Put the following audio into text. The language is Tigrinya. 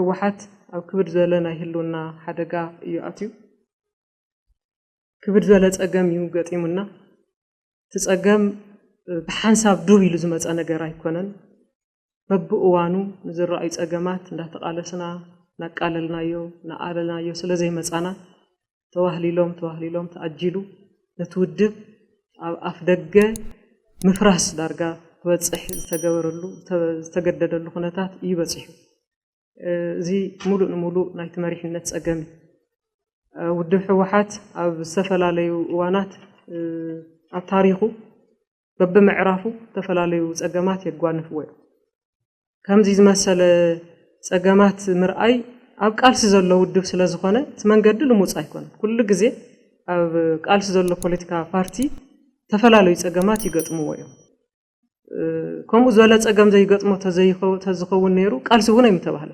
ሕወሓት ኣብ ክብር ዘለና ይህልውና ሓደጋ እዩ ኣትዩ ክብር ዘለ ፀገም እዩ ገጢሙና ተፀገም ብሓንሳብ ዱብ ኢሉ ዝመፀ ነገር ኣይኮነን በብእዋኑ ንዝረኣዩ ፀገማት እንዳተቃለስና ናቃለልናዮ ናኣለልናዮ ስለዘይ መፃና ተዋህሊሎም ተኣጅሉ ነትውድብ ኣብ ኣፍ ደገ ምፍራስ ዳርጋ ተበፅሕ ዝተገበረሉ ዝተገደደሉ ኩነታት ይበፅሑ እዚ ሙሉእ ናይቲ መሪሕነት ፀገም ውድብ ሕወሓት ኣብ ዝተፈላለዩ እዋናት ኣብ ታሪኹ በብምዕራፉ ተፈላለዩ ፀገማት የጓንፍዎ ከምዚ ዝመሰለ ፀገማት ምርኣይ ኣብ ቃልሲ ዘሎ ውድብ ስለ ዝኾነ እቲ መንገዲ ልሙፅ ኣይኮነን ኩሉ ግዜ ኣብ ቃልሲ ዘሎ ፖለቲካ ፓርቲ ተፈላለዩ ፀገማት ይገጥምዎ እዮም ከምኡ ዝበለ ፀገም ዘይገጥሞ ተዝኸውን ነይሩ ቃልሲ እውን ኣይምተባህለ